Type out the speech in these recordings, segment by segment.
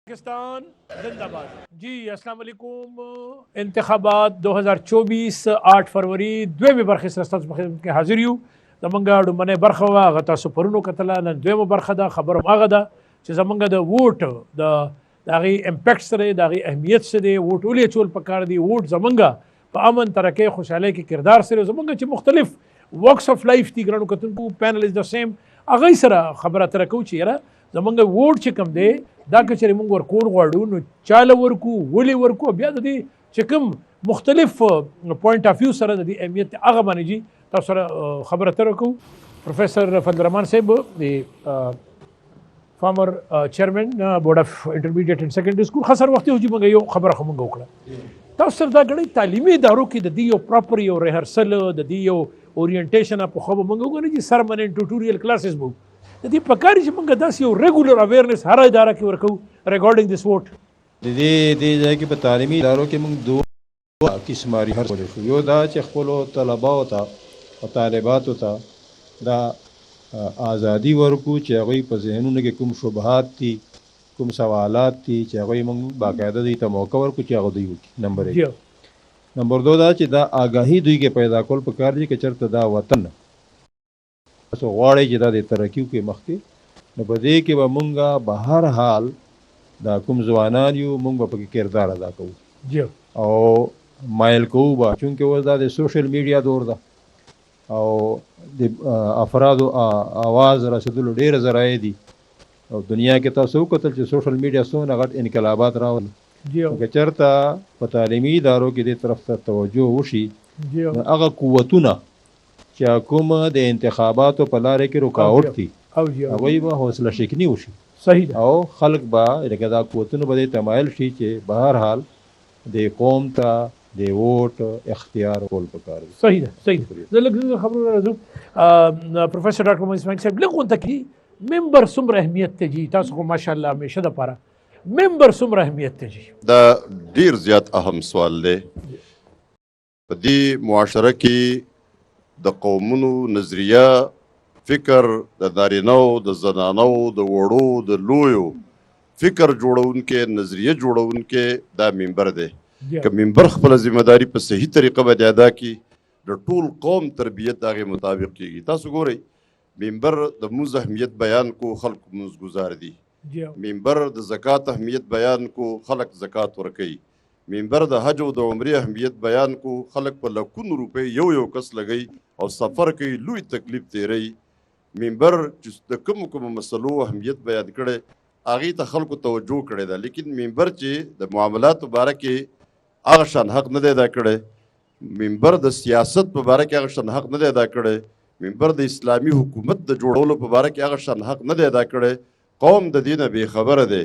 पाकिस्तान जिंदाबाद। जी अस्सलाम वालेकुम। इंतखाबात 2024 8 फरवरी دویمه برخه سره ستاسو په خدمت کې حاضر یو. زمونږ ډومبنۍ برخه وه هغه تاسو پرونو کتله، نن دویمه برخه ده. خبر هم هغه ده چې زمونږ د ووټ د هغې امپیکټ څه دی، د هغې اهمیت څه دی، ووټ ولې اچول پکار دي، ووټ زمونږ په امن ترقۍ خوشحالۍ کې کردار سره زمونږ چې مختلف ورکس اف لایف دي ګرانو کتونکو، پینل از د سیم، هغوی سره خبره اتره کوو چې یاره زمونږ ووټ چې کوم دی دا که چېرې موږ ورکول غواړو نو چاله ورکو، ولې ورکو، بیا د دې چې کوم مختلف پوینټ آف ویو سره د دې اهمیت هغه باندې جي تاسو سره خبره اتره کوو. پروفیسر فضل الرحمن صاحب د فارمر چیرمن بورډ اف انټرمیډیټ اینډ سیکنډري سکول خسر وخت یو جي موږ یو خبره خو موږ وکړه. تاسو سره دا ګڼئ تعلیمي ادارو کې د دې یو پراپر یو ریهرسل، د دې یو اورینټیشن په خو به موږ وګورو چې سرمننټ ټوټوریل کلاسز به د دې پکار چې موږ داسې یو ریګولر اویرنس هر اداره کې ورکوو ریګارډینګ دس ووټ. د دې ځای کې په تعلیمي ادارو کې موږ دوه قسمه ریهرسل کوو. یو دا چې خپلو طلباو ته او طالباتو ته دا ازادي ورکو چې هغوی په ذهنونو کې کوم شبهات دي، کوم سوالات دي چې هغوی موږ باقاعده دوی ته موقع ورکو چې هغه دوی وکړي. نمبر 1. نمبر 2 دا چې دا آګاهي دوی کې پیدا کول پکار دي چې چېرته دا وطن تاسو غواړئ چې دا د ترقي وکړي مخکې، نو په دې کې به مونږ به هر حال دا کوم ځوانان یو مونږ به پکې کردار ادا کوو او مایل کوو به، چونکې اوس دا د سوشل میډیا دور ده او د افرادو آواز رسېدلو ډېره ذرایع دي او دنیا کې تاسو وکتل چې سوشل میډیا څومره غټ انقلابات راولي. که چېرته په تعلیمي ادارو کې دې طرف ته توجه وشي نو هغه قوتونه چې کوم د انتخاباتو په لارې کې رکاوټ دي هغوی به حوصله شکني وشي. صحیح ده. او خلک به لکه دا قوتونه به دې تمایل شي چې به هر حال د قوم ته د ووټ اختیار کول پکار دي. صحیح ده. صحیح ده. زه لږ خبرونه راځو. پروفیسر ډاکټر محمد اسماعیل صاحب لږ غونډه کې ممبر څومره اهمیت ته جي تاسو خو ماشاءالله همیشه دپاره ممبر څومره اهمیت ته جي؟ دا ډیر زیات اهم سوال دی. په دې معاشره کې د قومونو نظریه، فکر، د نارینهو، د زنانو، د وړو، د لویو فکر جوړونکې، نظریه جوړونکې دا ممبر دی. که ممبر خپله ذمہداري په صحیح طریقه باندې ادا کړي د ټول قوم تربیت د هغې مطابق کېږي. تاسو ګورئ ممبر د مونځ اهمیت بیان کو، خلق مونځ ګزار دي. ممبر د زکات اهمیت بیان کو، خلق زکات ورکوي. ممبر د حج او د عمرې اهمیت بیان کو، خلق په لکونو روپۍ یو کس لګوي او سفر کوي، لوی تکلیف تیروي. ممبر چې د کومو مسلو اهمیت بیان کړی هغې ته خلکو توجه کړې ده، لیکن ممبر چې د معاملاتو باره کې هغه شان حق نه دی ادا کړی، ممبر د سیاست په باره کې هغه شان حق نه دی ادا کړی، ممبر د اسلامي حکومت د جوړولو په باره کې هغه شان حق نه دی ادا کړی، قوم د دې نه بې خبره دی.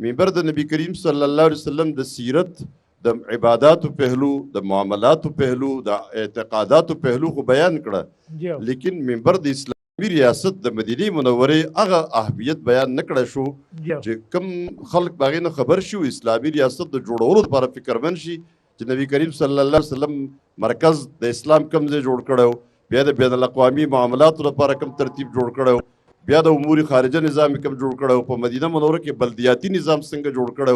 ممبر د نبی کریم صلی الله علیه وسلم د سیرت، د عباداتو پهلو، د معاملاتو پهلو، د اعتقاداتو پهلو خو بیان کړه، لیکن ممبر د اسلامي ریاست د مدینې منورې هغه اهمیت بیان نه کړی شو چې کم خلک په هغې نه خبر شي او اسلامي ریاست د جوړولو لپاره فکرمند شي چې نبی کریم صلی الله علیه وسلم مرکز د اسلام کوم ځای جوړ کړی، بیا د بین الاقوامي معاملاتو لپاره کوم ترتیب جوړ کړی، بیا د امور خارجه نظام کوم جوړ کړی، په مدینه منوره کې بلدیاتي نظام څنګه جوړ کړی،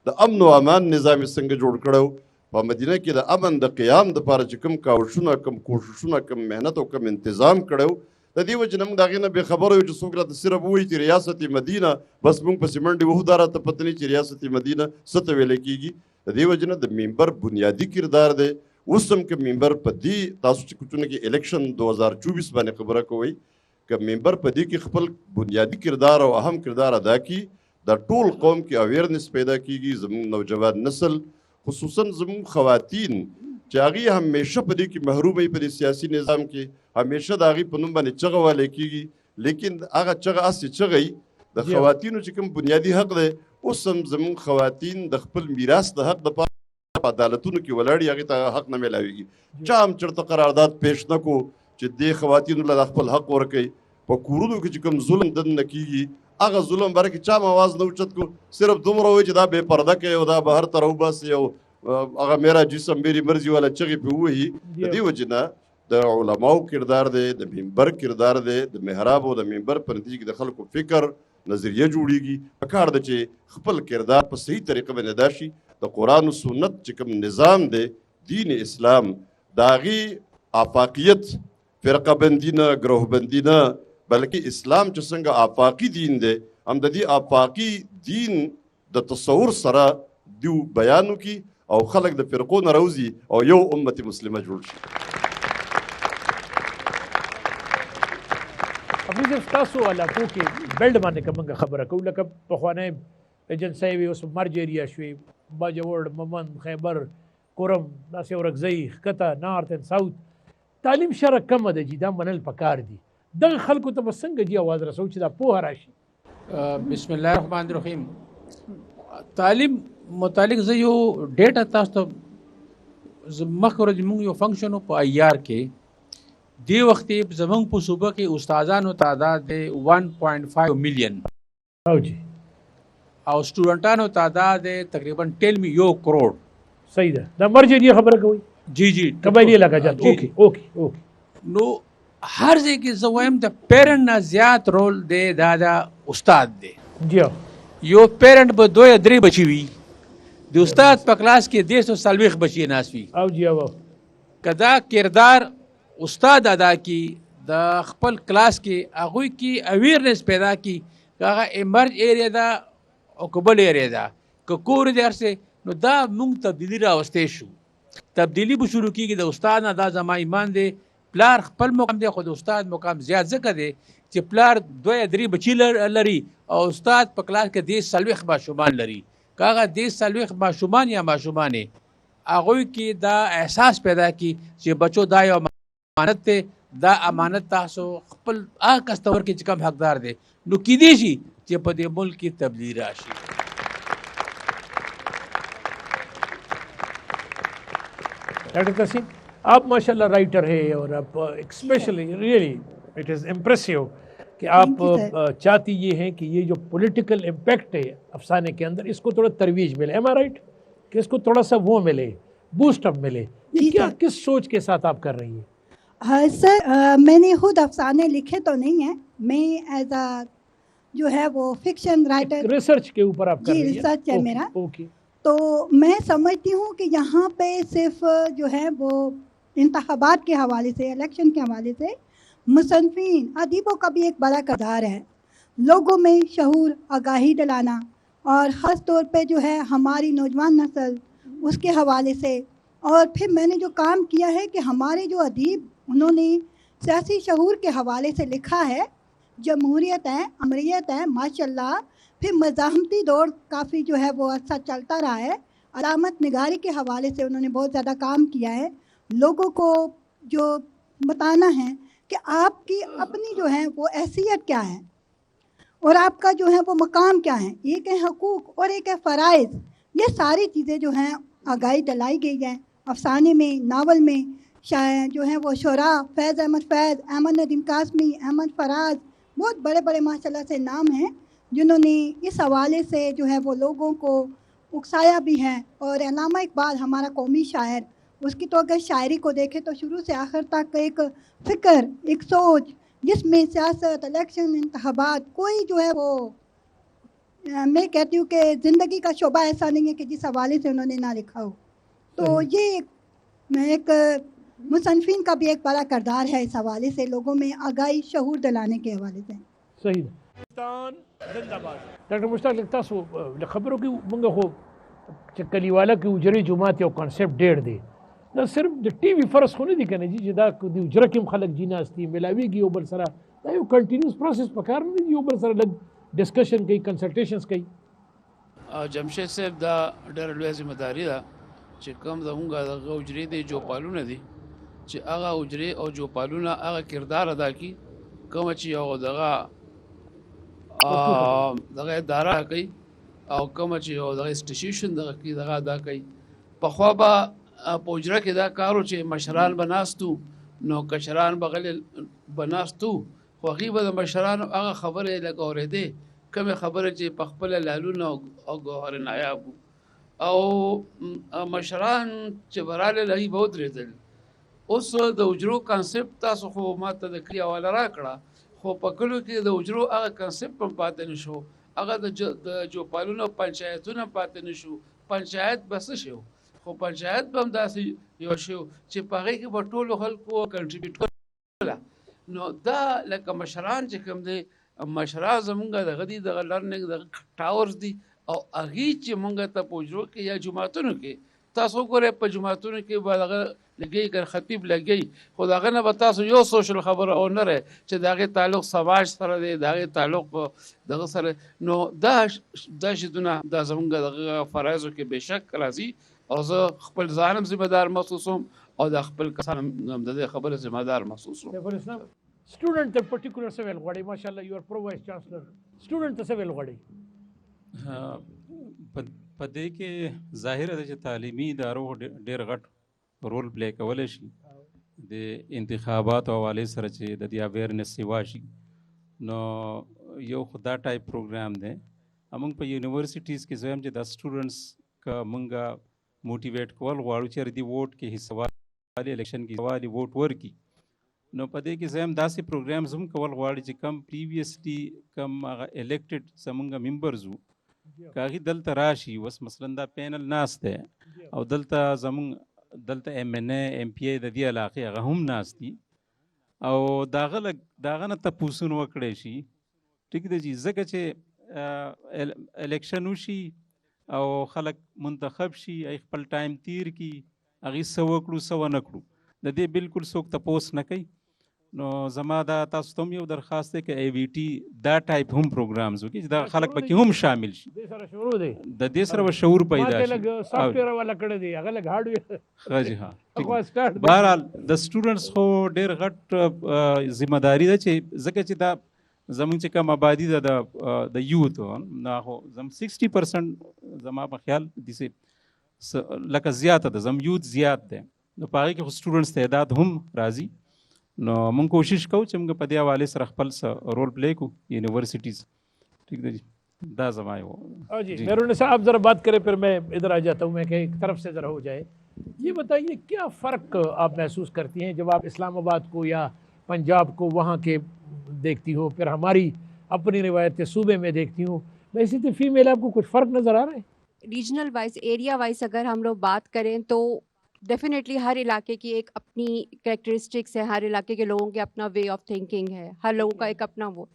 د امن او امان نظام څنګه جوړ کړی، په مدینه کې د امن د قیام دپاره چې کوم کاوشونه، کوم کوششونه، کوم محنت او کوم انتظام کړی، د دې وجې نه موږ د هغې نه بې خبره یو چې څوک راته صرف ووایي چې ریاست مدینه بس موږ پسې منډې وهو، دا راته پته نه چې ریاست مدینه څه ته ویلی کېږي. د دې وجې نه د ممبر بنیادي کردار دی. اوس هم که ممبر په دې تاسو چې کوچونه کې الیکشن 2024 باندې خبره کوئ، که ممبر په دې کې خپل بنیادي کردار او اهم کردار ادا کړي د ټول قوم کې اویرنس پیدا کېږي. زموږ نوجوان نسل خصوصا زموږ خواتین چې هغې همیشه په دې کې محرومه په دې سیاسي نظام کې همیشه د هغې په نوم باندې چغه والی کېږي، لیکن هغه چغه هسې چغی د خواتینو چې کوم بنیادي حق دی اوس هم زموږ خواتین د خپل میراث د حق دپاره په عدالتونو کې ولاړي، هغې ته حق نه میلاویږي. چا هم چېرته قرارداد پیش نه کو چې دې خواتینو له خپل حق ورکوي. په کورونو کې چې کوم ظلم دننه کېږي هغه ظلم باره کې چا هم اواز نه اوچت کو، صرف دومره وایي چې دا بې پرده کوي او دا بهر ته راوباسي او هغه میرا جسم میری مرضي والا چغې پې ووهي. د دې وجې نه د علماو کردار دی، د ممبر کردار دی، د محراب او د ممبر په نتیجه کې د خلکو فکر نظریه جوړیږي پکار ده چې خپل کردار په صحیح طریقه باندې ادا شي. د قرآن و سنت چې کوم نظام دی دین اسلام د هغې آفاقیت فرقه بندي نه ګروه بندي نه بلکې اسلام چې څنګه آفاقي دین دی هم د دې آفاقي دین د تصور سره دیو بیان وکړي او خلک د فرقو نه راوځي او یو امت مسلمه جوړ شي. حفیظ صاحب تاسو علاقو کې بیلډ باندې که موږ خبره کوو لکه پخوانی ایجنسۍ وې اوس مرج ایریا شوې باجوړ ممند خیبر کورم داسې ورکزۍ ښکته نارت اینډ ساوث تعلیم شره کمه ده جي دا منل پکار دي دغه خلکو ته به څنګه جي اواز رسو چې دا پوهه راشي. بسم الله الرحمن الرحیم. تعلیم متعلق زه یو ډیټا تاسو ته مخکې ورځ موږ یو فنکشن په ایار کې دې وخت زموږ په صوبه کې استادانو تعداد دی 1.5 میلیون او جی او سټوډنټانو تعداد دی تقریبا 1 کروڑ. صحیح ده دا مرج ایریا خبره کوي جی قبایلی علاقه جات اوکې نو هر ځای کې زه وایم د پیرنټ نه زیات رول دی دا استاد دی. جی یو پیرنټ به 2-3 بچي وي د استاد په کلاس کې 240 بچي ناست وي او جی او کدا کردار استاد ادا کی د خپل کلاس کې هغوی کې اویرنس پیدا کی هغه امرج ایریا دا او قبل ایریا دا که کور دی هرڅه نو دا موږ تبدیلی راوستې شو. تبدیلی به شروع کیږي د استاد نه دا زما ایمان دی پلار خپل مقام دی خو د استاد مقام زیات ځکه دی چې پلار 2-3 بچي لري او استاد په کلاس کې 40 ماشومان لري کاغه 40 ماشومان یا ماشومانې هغوی کې دا احساس پیدا کی چې بچو دا یو امانت دی دا امانت تاسو خپل هغه کس ته ورکړئ چې کوم حقدار دی نو کیدای شي چې په دې ملک کې تبدیلی راشي. ڈاکٹر تسیم آپ ماشاء اللہ رائٹر ہے اور آپ اسپیشلی ریئلی اٹ از امپریسو کہ آپ چاہتی یہ ہیں کہ یہ جو پولیٹیکل امپیکٹ ہے افسانے کے اندر اس کو تھوڑا ترویج ملے. ایم آئی رائٹ کہ اس کو تھوڑا سا وہ ملے بوسٹ اپ ملے. یہ کیا کس سوچ کے ساتھ آپ کر رہی ہیں؟ سر میں نے خود افسانے لکھے تو نہیں ہیں میں ایز اے جو ہے وہ فکشن رائٹر ریسرچ کے اوپر آپ کر رہی ہیں. ریسرچ ہے میرا. اوکے تو میں سمجھتی ہوں کہ یہاں پہ صرف جو ہے وہ انتخابات کے حوالے سے الیکشن کے حوالے سے مصنفین ادیبوں کا بھی ایک بڑا کردار ہے لوگوں میں شعور آگاہی دلانا اور خاص طور پہ جو ہے ہماری نوجوان نسل اس کے حوالے سے. اور پھر میں نے جو کام کیا ہے کہ ہمارے جو ادیب انہوں نے سیاسی شعور کے حوالے سے لکھا ہے جمہوریت ہے امریت ہے ماشاء اللہ. پھر مزاحمتی دور کافی جو ہے وہ اچھا چلتا رہا ہے. علامت نگاری کے حوالے سے انہوں نے بہت زیادہ کام کیا ہے. لوگوں کو جو بتانا ہے کہ آپ کی اپنی جو ہے وہ حیثیت کیا ہے اور آپ کا جو ہے وہ مقام کیا ہے. ایک ہے حقوق اور ایک ہے فرائض. یہ ساری چیزیں جو ہیں آگاہی دلائی گئی ہے افسانے میں ناول میں. جو ہیں وہ شعراء فیض احمد فیض احمد ندیم قاسمی احمد فراز بہت بڑے بڑے ماشاء اللہ سے نام ہیں جنہوں نے اس حوالے سے جو ہے وہ لوگوں کو اکسایا بھی ہے. اور علامہ اقبال ہمارا قومی شاعر اس کی تو اگر شاعری کو دیکھیں تو شروع سے آخر تک ایک فکر ایک سوچ جس میں سیاست الیکشن انتخابات کوئی جو ہے وہ میں کہتی ہوں کہ زندگی کا شعبہ ایسا نہیں ہے کہ جس حوالے سے انہوں نے نہ لکھا ہو. تو یہ ایک مصنفین کا بھی ایک بڑا کردار ہے اس حوالے سے لوگوں میں آگاہی شعور دلانے کے حوالے سے. صحیح ډاکټر مشتاق تاسو له خبرو کې موږ خو چې کلیواله کې اجرې جماعت یو کانسیپټ ډېر دی دا صرف د ټي وي فرض خو نه دي که نه چې دا د اجره کې هم خلک جیناستي ملاویږي یو بل سره دا یو کنټینیوس پروسس پکار نه دی یو بل سره لږ ډسکشن کوي کنسلټیشنز کوي. جمشید صاحب دا ډېره لویه ذمهداري ده چې کوم زمونږ دغه اجرې دي جوپالونه دي چې هغه اجرې او جوپالونه هغه کردار ادا کړي کومه چې یو دغه اداره کوي او کومه چې یو دغه انسټیټیوشن دغه کوي دغه ادا کوي. پخوا به په اجره کې دا کار و چې مشران به ناستو نو کشران به غلې به ناستو خو هغوی به د مشرانو هغه خبرې لکه اورېدې کومې خبرې چې په خپله لالونه او ګوهر نایاب وو او مشران چې به رالل هغوی به ودرېدل. اوس د اجرو کانسپټ تاسو خو ما ته د کلي حواله راکړه خو په کلو کې د اجرو هغه کنسپټ هم پاتې نشو، هغه د جوپالونو پنچایتونه پاتې نشو. پنچایت بس شو، خو پنچایت به هم داسې یو شو چې په هغې کې به ټولو خلکو کنټریبیوټ کوله. نو دا لکه مشران چې کوم دی، مشران زمونږ دغه دي، دغه لرننګ دغه ټاورز دي، او هغې چې مونږ ته په اجرو کې یا جوماتونو کې تاسو وګورئ، په جوماتونو کې به دغه لګي که خطیب لګي، خو د هغه نه به تاسو یو سوشل خبره او نه رہے چې د هغې تعلق سماج سره دی، د هغې تعلق دغه سره. نو دا شیدونه دا زمونږ دغه فرایضو کې بېشک راځي، او زه خپل ځان هم ذمه دار محسوسوم او د خپل کسان هم د دې خبرې ذمه دار محسوسوم. سیف الاسلام سټوډنټ ته پرټیکولر څه ویل غواړي؟ ماشاءالله یو پرو وایس چانسلر، سټوډنټ ته څه ویل غواړي؟ په دې کې ظاهره ده چې تعلیمي ادارو ډېر غټ رول پلی کولی شي د انتخاباتو حوالې سره چې د دې اویرنس سیوا شي. نو یو خو دا ټایپ پروګرام دی. موږ په یونیورسټیز کې زه هم چې دا سټوډنټس که موږ موټیویټ کول غواړو چې د ووټ کې حصه والي، الیکشن کې حصه والي ووټ ورکړي، نو په دې کې زه هم داسې پروګرامز هم کول غواړي چې کم پریویسلی کم هغه الیکټډ زمونږ ممبرز وو که هغې دلته راشي. اوس مثلا دا پینل ناست دی او دلته زمونږ دلته ایم این اے ایم پی ای د دې علاقې هغه هم ناست دي، او د هغه نه تپوسونه وکړی شي. ټیک دی جي، ځکه چې الیکشن وشي او خلک منتخب شي، هغې خپل ټایم تیر کړي، هغې څه وکړو څه ونه کړو، د دې بالکل څوک تپوس نه کوي. نو زما دا تاسو ته هم یو درخواست دی که ای وی ټي دا ټایپ هم پروګرامز وکړي چې دا خلک پکې هم شامل شي، دې سره شروع دی، د دې سره به شعور پیدا شي. لږ سافټویر والا کړی دی، هغه لږ هارډویر. جی ها، بهرحال د سټوډنټس خو ډېر غټ ذمه داري ده چې ځکه چې دا زمونږ چې کوم آبادي ده د یوت نه، خو 60% زما په خیال داسې لکه زیاته ده، زم یوت زیات دی، نو په هغې کې خو سټوډنټس تعداد هم راځي. نو مونږ کوشش کوو چې مونږ په دې حوالې سره خپل رول پلے کو یونیورسٹیز. ٹھیک ہے جی، دا زما جی میرون صاحب ذرا بات کریں، پھر میں ادھر آ جاتا ہوں، میں کہ ایک طرف سے ذرا ہو جائے. یہ بتائیے کیا فرق آپ محسوس کرتی ہیں جب آپ اسلام آباد کو یا پنجاب کو وہاں کے دیکھتی ہو، پھر ہماری اپنی روایت صوبے میں دیکھتی ہوں، ویسے تو فیمیل آپ کو کچھ فرق نظر آ رہا ہے؟ ریجنل وائز، ایریا وائز اگر ہم لوگ بات کریں تو ڈیفینیٹلی ہر علاقے کی ایک اپنی کریکٹرسٹکس ہے، ہر علاقے کے لوگوں کے اپنا وے آف تھنکنگ ہے، ہر لوگوں کا ایک اپنا وہ،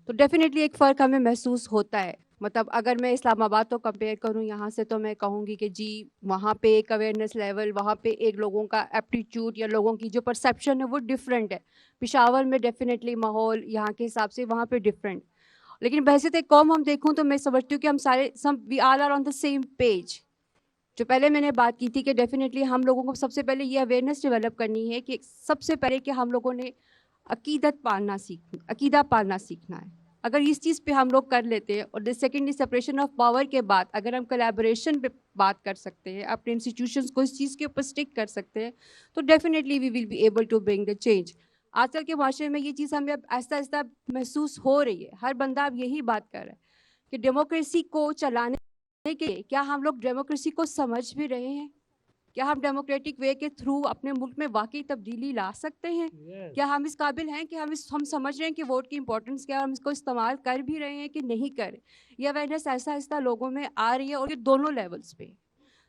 تو ڈیفینیٹلی ایک فرق ہمیں محسوس ہوتا ہے. مطلب اگر میں اسلام آباد تو کمپیئر کروں یہاں سے، تو میں کہوں گی کہ جی وہاں پہ ایک اویئرنیس لیول، وہاں پہ ایک لوگوں کا ایپٹیچیوڈ یا لوگوں کی جو پرسیپشن ہے وہ ڈفرینٹ ہے. پشاور میں ڈیفینیٹلی ماحول یہاں کے حساب سے وہاں پہ ڈفرینٹ، لیکن بحیثیت ایک قوم ہم دیکھوں تو میں سمجھتی ہوں کہ ہم سارے وی آل آر آن دا سیم پیج. جو پہلے میں نے بات کی تھی کہ ڈیفینیٹلی ہم لوگوں کو سب سے پہلے یہ اویئرنیس ڈیولپ کرنی ہے کہ سب سے پہلے کہ ہم لوگوں نے عقیدہ پالنا سیکھنا ہے. اگر اس چیز پہ ہم لوگ کر لیتے ہیں، اور سیکنڈلی سپریشن آف پاور کے بعد اگر ہم کولیبوریشن پہ بات کر سکتے ہیں، اپنے انسٹیٹیوشنس کو اس چیز کے اوپر اسٹک کر سکتے ہیں، تو ڈیفینیٹلی وی ول بی ایبل ٹو برنگ دا چینج. آج کل کے معاشرے میں یہ چیز ہمیں اب آہستہ آہستہ محسوس ہو رہی ہے، ہر بندہ اب یہی بات کر رہا ہے کہ ڈیموکریسی کو چلانے کے کیا ہم لوگ ڈیموکریسی کو سمجھ بھی رہے ہیں؟ کیا ہم ڈیموکریٹک وے کے تھرو اپنے ملک میں واقعی تبدیلی لا سکتے ہیں؟ کیا ہم اس قابل ہیں کہ ہم سمجھ رہے ہیں کہ ووٹ کی امپورٹنس کیا ہے، ہم اس کو استعمال کر بھی رہے ہیں کہ نہیں کر رہے؟ یہ اویئرنیس ایسا ایسا لوگوں میں آ رہی ہے، اور یہ دونوں لیولز پہ.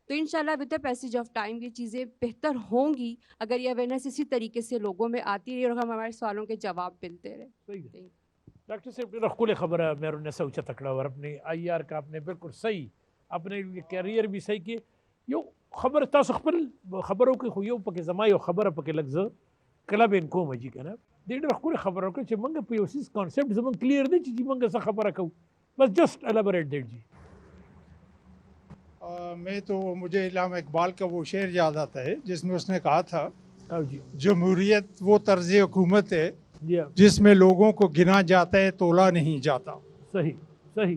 تو انشاءاللہ ود دا پیسیج آف ٹائم یہ چیزیں بہتر ہوں گی اگر یہ اویئرنیس اسی طریقے سے لوگوں میں آتی رہی اور ہم ہمارے سوالوں کے جواب ملتے رہے. ڈاکٹر صاحب رخل خبر ہے میرون نے سوچا تکڑا اور اپنے آئی آر کا آپ نے بالکل صحیح اپنے کیریئر بھی صحیح کیے. یو خبر تاسو خپل خبرو کې خو یو پکې زما یو خبره پکې لږ زه کلب ان کوم جی کنه دې ډېر ښکلې خبره وکړه چې موږ په یو سیس کانسیپټ زموږ کلیئر دی چې موږ څه خبره کوو. بس جسٹ ایلیبوریٹ دیٹ جی. میں تو مجھے علامہ اقبال کا وہ شعر یاد آتا ہے جس میں اس نے کہا تھا جمہوریت وہ طرز حکومت ہے جس میں لوگوں کو گنا جاتا ہے تولا نہیں جاتا. صحیح صحیح.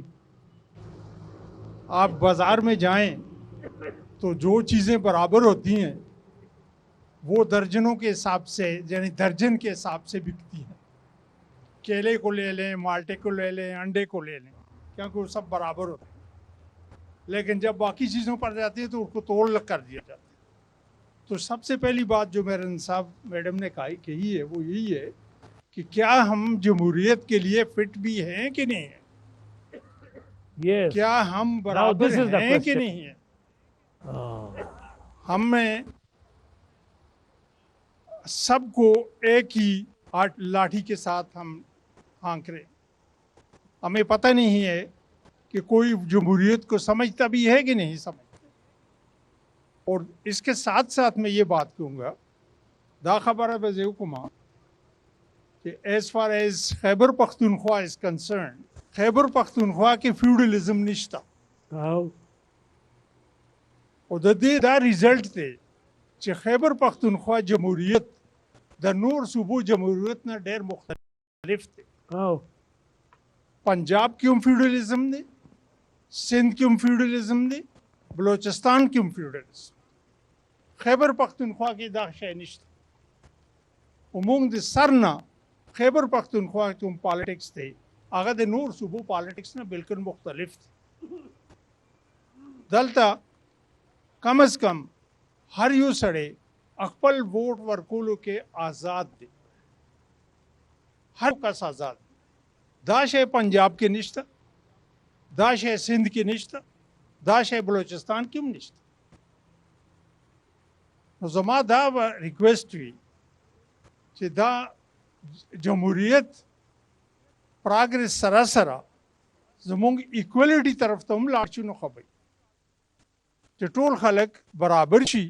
آپ بازار میں جائیں تو جو چیزیں برابر ہوتی ہیں وہ درجنوں کے حساب سے، یعنی درجن کے حساب سے بکتی ہیں. کیلے کو لے لیں، مالٹے کو لے لیں، انڈے کو لے لیں، کیونکہ وہ سب برابر ہوتے ہیں. لیکن جب باقی چیزوں پر جاتی ہے تو اس کو تول کر دیا جاتا ہے. تو سب سے پہلی بات جو میرن صاحب میڈم نے کہی ہے وہ یہی ہے کہ کیا ہم جمہوریت کے لیے فٹ بھی ہیں کہ نہیں ہیں, Yes. کیا ہم Now برابر this is the ہیں کہ question. نہیں ہیں. Ah. ہم میں سب کو ایک ہی لاٹھی کے ساتھ ہم ہانک رہے. ہمیں پتہ نہیں ہے کہ کوئی جمہوریت کو سمجھتا بھی ہے کہ نہیں سمجھتا. اور اس کے ساتھ ساتھ میں یہ بات کہوں گا, دا خبر ہے بزے حکمہ کہ ایز فار ایز خیبر پختونخوا از کنسرن, خیبر پختونخوا کے فیوڈلزم نشتا. How? او د دې دا ریزلټ دی چې خیبر پختونخوا جمهوریت د نور صوبو جمهوریت نه ډېر مختلف دی. How? پنجاب کې هم فیوډلزم دی, سندھ کې هم فیوډلزم دی, بلوچستان کې هم فیوډلزم. خیبر پختونخوا کې دا شی نشته. موږ د سر نه خیبر پختونخوا کې کوم پالیټکس دی هغه د نور صوبو پالیټکس نه بالکل مختلف دی. دلته کم از کم ہر یو سڑے خپل ووٹ ورکولو کې آزاد دی, ہر کس آزاد دی. دا شے پنجاب کې نشته, دا شے سندھ کې نشته, دا شے بلوچستان کې هم نشته. نو زما دا ریکویسٹ وی چې دا جمهوریت پراګرس سره سره زمونږ ایکوالټي طرف ته هم لاړ شي نو ښه وي چې ټول خلک برابر شي.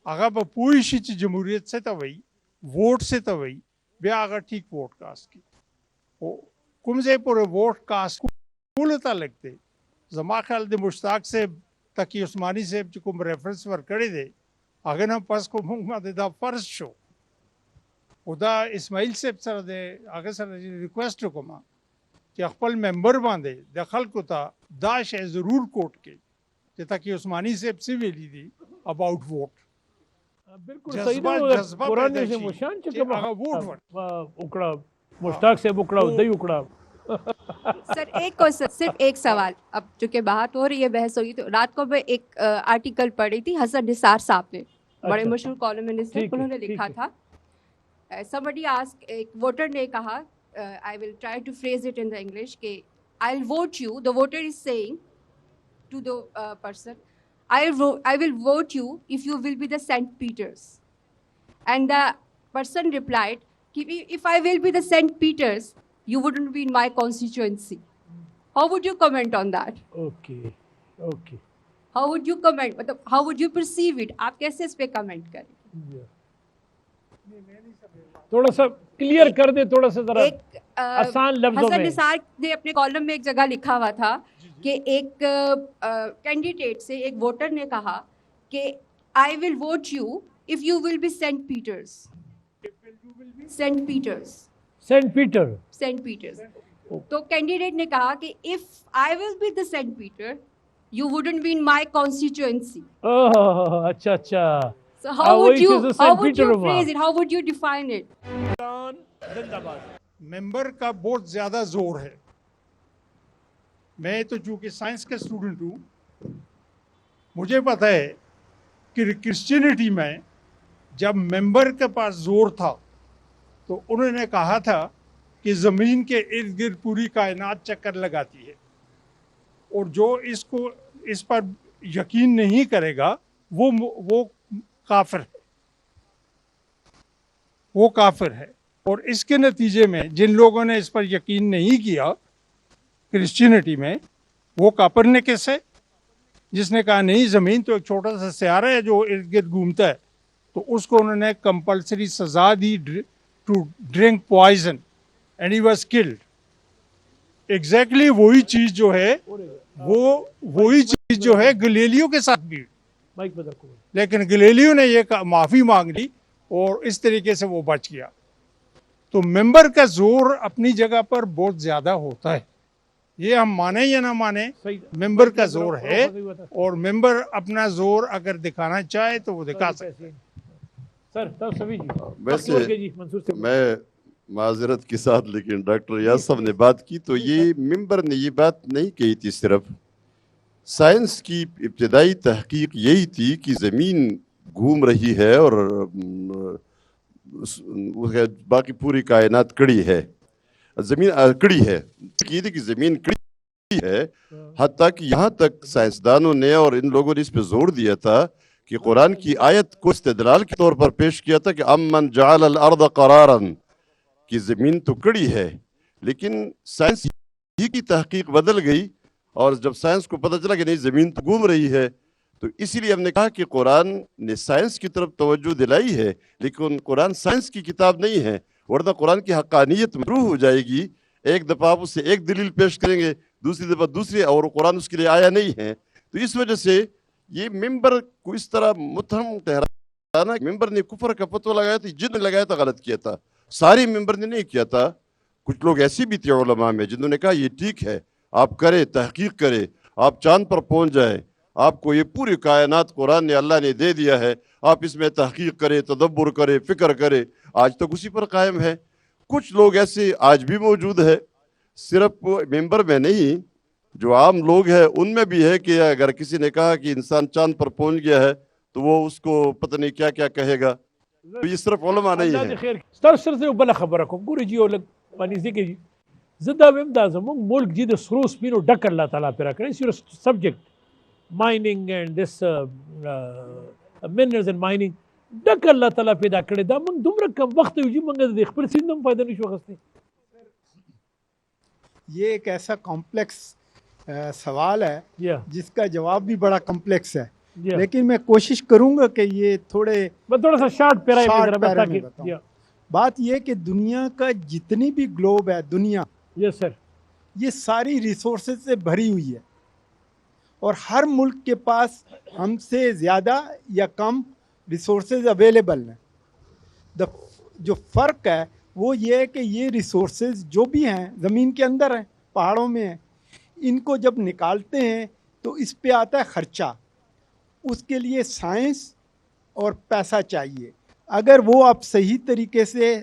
هغه به پوه شي چې جمهوریت څه ته وایي, ووټ څه ته وایي, بیا هغه ټیک ووټ کاسټ کړي. او کوم ځای پورې ووټ کاسټ کولو ته لګ دی, زما خیال د مشتاق صاحب تقی عثماني صاحب چې کوم ریفرنس ورکړی دی هغه نه پس کو موږ باندې دا فرض شو. او دا اسماعیل صاحب سره د هغه سره ریکویسټ وکړم چې خپل ممبر باندې د خلکو ته دا شی ضرور کوټ کړي چې تقی عثماني صاحب څه ویلي دي اباؤٹ ووټ. بالکل صحیح ده. قرآن سے مشان چې کوم وکړه مشتاق سے وکړه او دی وکړه. سر ایک کو صرف ایک سوال, اب چونکہ بات ہو رہی ہے, بحث ہوئی, تو رات کو میں ایک آرٹیکل پڑھی تھی حسن نثار صاحب نے, بڑے مشہور کالمنسٹ ہیں, انہوں نے لکھا تھا somebody asked, ایک ووٹر نے کہا, I will try to phrase it in the English, کہ I'll vote you, the voter is saying to the person, I will vote you if you will be the St. Peters. And the person replied, if I will be the St. Peters, you wouldn't be in my constituency. How would you comment on that? Okay. How would you comment? How would you perceive it? آپ کیسے اس پہ کمنٹ کریں؟ تھوڑا سا کلیئر کر دے, تھوڑا سا ذرا آسان لفظوں میں. حسن نثار نے اپنے کالم میں ایک جگہ لکھا ہوا تھا کہ ایک کینڈیڈیٹ سے ایک ووٹر نے کہا کہ آئی ول ووٹ یو اف یو ول بی سینٹ پیٹرز. سینٹ پیٹرز. سینٹ پیٹر. سینٹ پیٹرز. تو کینڈیڈیٹ نے کہا کہ اف آئی ول بی دا سینٹ پیٹر یو ووڈنٹ بی ان مائی کانسٹیچوئنسی. اچھا. So how would you phrase it? How would you define it? ممبر کا بہت زیادہ زور ہے. میں تو چونکہ سائنس کا اسٹوڈنٹ ہوں, مجھے پتہ ہے کہ کرسچینٹی میں جب ممبر کے پاس زور تھا تو انہوں نے کہا تھا کہ زمین کے ارد گرد پوری کائنات چکر لگاتی ہے, اور جو اس پر یقین نہیں کرے گا وہ کافر ہے, وہ کافر ہے. اور اس کے نتیجے میں جن لوگوں نے اس پر یقین نہیں کیا کرسچینٹی میں, وہ کاپرنیکس ہے جس نے کہا نہیں زمین تو ایک چھوٹا سا سیارہ ہے جو ارد گرد گھومتا ہے, تو اس کو انہوں نے کمپلسری سزا دی ٹو ڈرنک پوائزن اینڈ ہی واز کلڈ. ایگزیکٹلی وہی چیز جو ہے وہی چیز جو ہے گلیلیو کے ساتھ بھی, لیکن گلیلیو نے یہ معافی مانگ لی اور اس طریقے سے وہ بچ گیا. تو ممبر کا زور اپنی جگہ پر بہت زیادہ ہوتا ہے, یہ ہم مانیں یا نہ مانیں, ممبر کا زور ہے, اور ممبر اپنا زور اگر دکھانا چاہے تو وہ دکھا سکتے ہیں. ویسے میں معذرت کے ساتھ, لیکن ڈاکٹر ریاض صاحب نے بات کی تو یہ ممبر نے یہ بات نہیں کہی تھی, صرف سائنس کی ابتدائی تحقیق یہی تھی کہ زمین گھوم رہی ہے اور باقی پوری کائنات کڑی ہے، زمین کڑی ہے، یہ کہ زمین کڑی ہے، حتیٰ کہ یہاں تک سائنسدانوں نے اور ان لوگوں نے اس پہ زور دیا تھا کہ قرآن کی آیت کو استدلال کے طور پر پیش کیا تھا کہ امن جعل الارض قرارا، کہ زمین تو کڑی ہے، لیکن سائنس ہی کی تحقیق بدل گئی، اور جب سائنس کو پتہ چلا کہ نہیں زمین تو گھوم رہی ہے، تو اسی لیے ہم نے کہا کہ قرآن نے سائنس کی طرف توجہ دلائی ہے، لیکن قرآن سائنس کی کتاب نہیں ہے، ورنہ قرآن کی حقانیت مروح ہو جائے گی۔ ایک دفعہ آپ اس سے ایک دلیل پیش کریں گے، دوسری دفعہ دوسری، اور قرآن اس کے لیے آیا نہیں ہے۔ تو اس وجہ سے یہ ممبر کو اس طرح متہم ٹھہرانا، ممبر نے کفر کا فتویٰ لگایا تھا، جن نے لگایا تھا غلط کیا تھا، سارے ممبر نے نہیں کیا تھا۔ کچھ لوگ ایسی بھی تھے علماء میں جنہوں نے کہا یہ ٹھیک ہے، آپ کریں، تحقیق کریں، آپ چاند پر پہنچ جائیں، آپ کو یہ پوری کائنات قرآن نے اللہ نے دے دیا ہے، آپ اس میں تحقیق کریں، تدبر کریں، فکر کریں۔ آج تک اسی پر قائم ہے۔ کچھ لوگ ایسے آج بھی موجود ہے، صرف ممبر میں نہیں، جو عام لوگ ہیں ان میں بھی ہے کہ اگر کسی نے کہا کہ انسان چاند پر پہنچ گیا ہے تو وہ اس کو پتہ نہیں کیا کیا کہے گا۔ تو یہ صرف علماء نہیں الله ہے۔ دې خیر ستاسو سره زه بله خبره کوم. ګورې جي یو لږ باندې ځکه زه دا ویم دا زموږ ملک جي د سرو سپینو ډک الله تعالی پې راکړی. It's subject mining and this minerals and mining ډک الله تعالی پیدا کړی. دا موږ دومره کم وخت یو جي موږ د خپل سیند هم فایده نشو اخیستی. یہ ایک ایسا کمپلیکس سوال ہے Yeah. جس کا جواب بھی بڑا کمپلیکس ہے، Yeah. لیکن میں کوشش کروں گا کہ یہ تھوڑے میں تھوڑا سا شارٹ پیرا ہے شارٹ ذرا پیرے میں تاکہ بتاؤں۔ بات یہ کہ دنیا کا جتنی بھی گلوب ہے، دنیا یس سر یہ ساری ریسورسز سے بھری ہوئی ہے، اور ہر ملک کے پاس ہم سے زیادہ یا کم ریسورسز اویلیبل ہیں۔ جو فرق ہے وہ یہ ہے کہ یہ ریسورسز جو بھی ہیں زمین کے اندر ہیں، پہاڑوں میں ہیں، ان کو جب نکالتے ہیں تو اس پہ آتا ہے خرچہ، اس کے لیے سائنس اور پیسہ چاہیے۔ اگر وہ آپ صحیح طریقے سے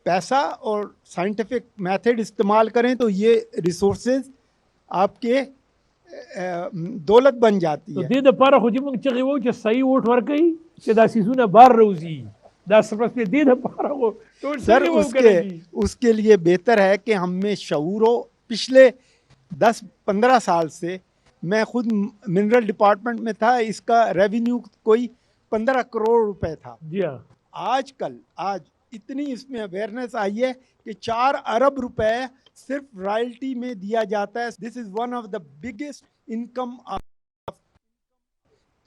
پیسہ اور سائنٹیفک میتھڈ استعمال کریں تو یہ ریسورسز آپ کے دولت بن جاتی نو ہے۔ دې دپاره خو چې موږ چغې وو چې صحیح ووټ ورکوي چې دا سیزونه بار روزي دا صرف دې دپاره خو ټول سر څنګه اس وکړی کے اس کے لیے بہتر ہے کہ ہم میں شعور ہو۔ پچھلے 10-15 سال سے میں خود منرل ڈپارٹمنٹ میں تھا، اس کا ریونیو کوئی 15 کروڑ روپے تھا۔ جی ہاں آج اتنی اس میں اویئرنیس آئی ہے کہ 4 ارب روپے صرف رائلٹی میں دیا جاتا ہے۔ دس از ون آف دا بگیسٹ انکم،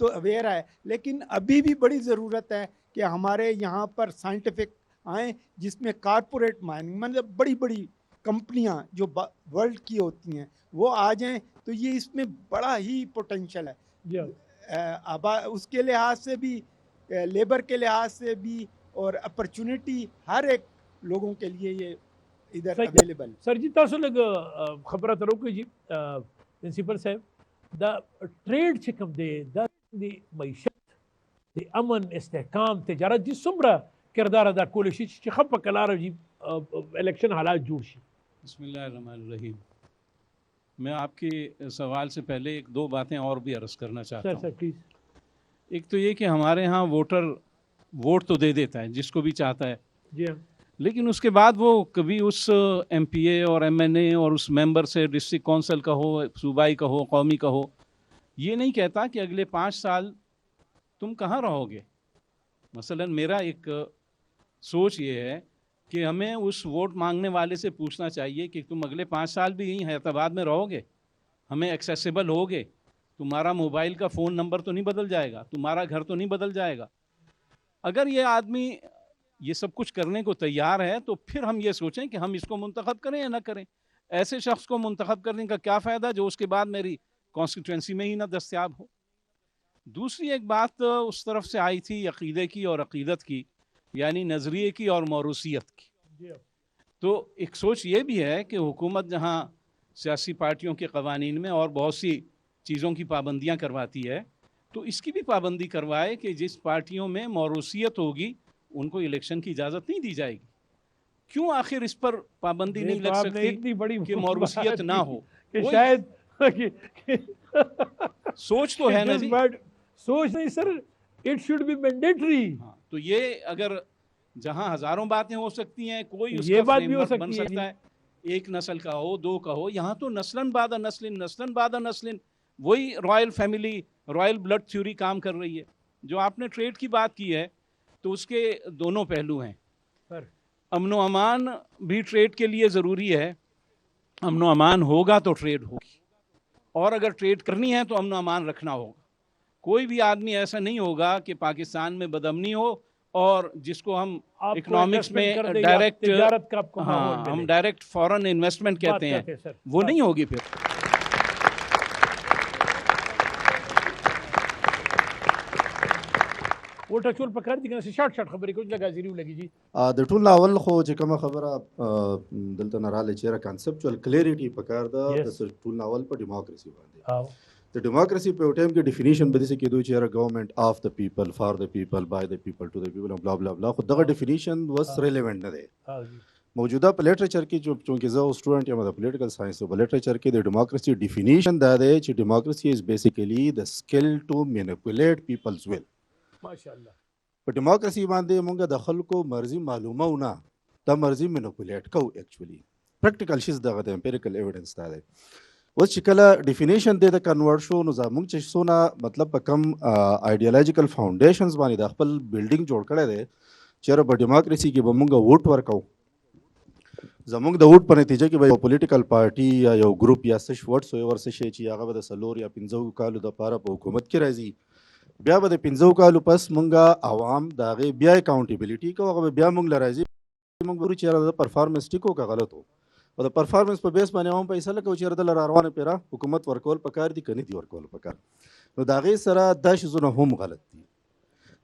تو اویئر ہے، لیکن ابھی بھی بڑی ضرورت ہے کہ ہمارے یہاں پر سائنٹیفک آئیں جس میں کارپوریٹ مائننگ، مطلب بڑی بڑی کمپنیاں جو ورلڈ کی ہوتی ہیں وہ آ جائیں، تو یہ اس میں بڑا ہی پوٹینشل ہے۔ جی ہاں اس کے لحاظ سے بھی، لیبر کے لحاظ سے بھی، اور اپرچونٹی ہر ایک لوگوں کے لیے یہ ادھر صحیح۔ اویلیبل۔ سر جی تاسو لږ خبره تر وکړئ جی پرنسپل صاحب، دا ټریډ چې کوم دی دا د معیشت د امن استحکام تجارت جی څومره کردار ادا کولی شي چې ښه په کلاره جی الیکشن حالات جوړ شي؟ بسم اللہ الرحمن الرحیم۔ میں آپ کے سوال سے پہلے ایک دو باتیں اور بھی عرض کرنا چاہتا سر ہوں۔ سر پلیز۔ ایک تو یہ کہ ہمارے ہاں ووٹر ووٹ تو دے دیتا ہے جس کو بھی چاہتا ہے، جی ہاں لیکن اس کے بعد وہ کبھی اس ایم پی اے اور ایم این اے اور اس ممبر سے ڈسٹرکٹ کونسل کا ہو، صوبائی کا ہو، قومی کا ہو، یہ نہیں کہتا کہ اگلے 5 سال تم کہاں رہو گے۔ مثلا میرا ایک سوچ یہ ہے کہ ہمیں اس ووٹ مانگنے والے سے پوچھنا چاہیے کہ تم اگلے 5 سال بھی یہیں حیات آباد میں رہو گے، ہمیں ایکسیسیبل ہوگے، تمہارا موبائل کا فون نمبر تو نہیں بدل جائے گا، تمہارا گھر تو نہیں بدل جائے گا۔ اگر یہ آدمی یہ سب کچھ کرنے کو تیار ہے تو پھر ہم یہ سوچیں کہ ہم اس کو منتخب کریں یا نہ کریں۔ ایسے شخص کو منتخب کرنے کا کیا فائدہ جو اس کے بعد میری کانسٹیٹوئنسی میں ہی نہ دستیاب ہو۔ دوسری ایک بات اس طرف سے آئی تھی عقیدے کی اور عقیدت کی، یعنی نظریے کی اور موروثیت کی۔ تو ایک سوچ یہ بھی ہے کہ حکومت جہاں سیاسی پارٹیوں کے قوانین میں اور بہت سی چیزوں کی پابندیاں کرواتی ہے تو اس کی بھی پابندی کروائے کہ جس پارٹیوں میں موروثیت ہوگی ان کو الیکشن کی اجازت نہیں دی جائے گی۔ کیوں آخر اس پر پابندی نہیں لگ سکتی کہ موروثیت نہ ہو؟ کہ شاید سوچ تو ہے نا جی، سوچ نہیں سر، اٹ شوڈ بی مینڈیٹری۔ تو یہ اگر जहाँ हज़ारों बातें हो सकती हैं, कोई ये उसका बात भी हो फ्रेमवर्क बन सकती है सकता है, एक नस्ल का हो, दो का हो। यहाँ तो नस्लन बाद नस्लिन वही royal family, royal blood theory काम कर रही है। जो आपने ट्रेड की बात की है, तो उसके दोनों पहलू हैं। सर अमन व अमान भी ट्रेड के लिए ज़रूरी है। अमन व अमान होगा तो ट्रेड होगी, और अगर ट्रेड करनी है तो अमन व अमान रखना होगा। कोई भी आदमी ऐसा नहीं होगा कि पाकिस्तान में बदअमनी हो और जिसको हम आपको इकोनॉमिक्स investment कर में दे या डायरेक्ट, तिजारत का आपको माहौल हाँ, मिले। हम डायरेक्ट फॉरेन इन्वेस्टमेंट बात कहते करते हैं, हैं, सर, वो बात। नहीं होगी फिर। वो टचुल पकड़ दी कि शॉर्ट खबरें कुछ लगा जीरो लगी जी। د ټول ناول خو چې کومه خبره دلته نه رااله چې کانسپچوال کلیریټي پکار ده د ټول ناول په ډیموکراسي باندې. د ډیموکراسي په ټایم کې ډیفینیشن به دې کېدو چې ګورنمنت اف د پیپل فار د پیپل بای د پیپل ټو د پیپل بلا بلا بلا، خو دغه ډیفینیشن واس ریلیونت نه دی. موجوده په لیټریچر کې چونکې زه سټوډنټ یم د پولیټیکل ساينس په لیټریچر کې د ډیموکراسي ډیفینیشن دا دی چې ډیموکراسي از بیسیکلی د سکل ټو مینیپولیټ پیپلز ویل. ماشاءالله په ډیموکراسي باندې مونږ د خلکو مرزي معلومه ونه دا مرزي مینیپولیټ کو اکچولی پریکټیکل شیز دغه د امپیریکل ایویډنس دا دی. اوس چې کله ډیفینیشن د کنورټ شو نو زموږ چې څونه مطلب په کم آیډیالوژیکل فاونډیشنز باندې د خپل بلډینګ جوړ کړی دی چې په ډیموکراسي کې به مونږ ووټ ورکو. زموږ د ووټ په نتیجه کې به یو پولیټیکل پارټي یا یو ګروپ یا څه وټس ورس شي چې هغه به د 4 یا 5 کالو د پاره په حکومت کې راځي. بیا به د 5 کالو پس مونږه عوام د هغې بیا اکاونټیبلیټي کوو، هغه به بیا مونږ له راځي مونږ ګورو چې یاره د پرفارمنس ټیکو که غلط و، او د پرفارمنس په بیس باندې هم فیصله کوو چې یاره دله را روانه پیره حکومت ورکول پکار دي که نه دي ورکول پکار. نو د هغې سره دا شیزونه هم غلط دي.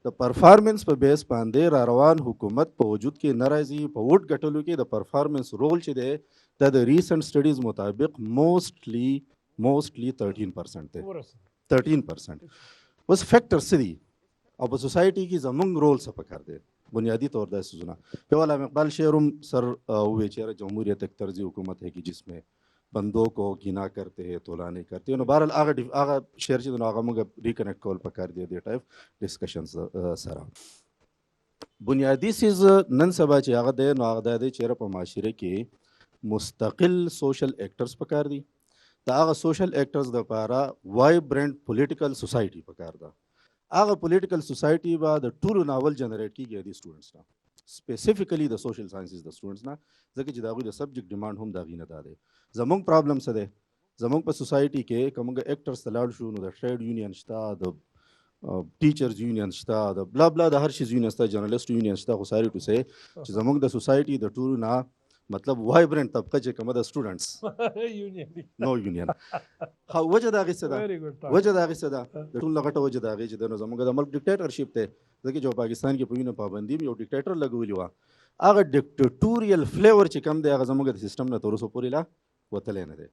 د پرفارمنس په بیس باندې را روان حکومت په وجود کې نه راځي. په ووټ ګټلو کې د پرفارمنس رول چې دی دا د ریسنټ سټډیز مطابق موسټلی 13% دی. 13%. اوس فیکټر څه دي او په سوسایټي کې زموږ رول څه پکار دی؟ بنیادی طور دا سوزونه په علامه اقبال شعر هم سر ہوئے چې جمهوریت ایک طرزی حکومت ہے کہ جس میں بندوں کو گنا کرتے ہیں تولا نہیں کرتے. نو بہرحال هغه شعر چې هغه موږ ریکنیکټ کول پکار دی د ټایپ ډسکشنز سره. بنیادی سیز نن سبا چې هغه دی نو هغه دی چې په معاشره کې مستقل سوشل ایکټرز پکار دي. دا هغه سوشل ایکټرز د لپاره وایبرنٹ پولیټیکل سوسایټي پکار ده. هغه پولیټیکل سوسایټي به د ټولو ناول جنریټ کیږي د سټوډنټس نه، سپیسیفیکلی د سوشل ساينسز د سټوډنټس نه، ځکه چې د هغوی د سبجیکټ ډیمانډ هم د هغې نه دا دی. زموږ پرابلم څه دی؟ زموږ په سوسایټي کې که موږ ایکټرز ته لاړ شو نو د ټریډ یونین شته، د ټیچرز یونین شته، د بلا بلا د هر شیز یونین شته، جرنالست یونین شته. خو ساری ټو سه چې زموږ د سوسایټي د ټولو نه مطلب وایبرنٹ طبقه چې کومه د سټوډنټس نو یونین خو وجه د هغې څه ده؟ وجه د هغې څه ده؟ د ټول نه غټه وجه د هغې چې د نو زموږ د ملک ډیکټیټرشپ دی. ځکه چې پاکستان کې په وینو پابندي یو ډیکټیټر لګولي وه، هغه ډیکټیټوریل فلیور چې کم دی هغه زموږ د سیسټم نه تر اوسه پورې لا وتلی نه دی.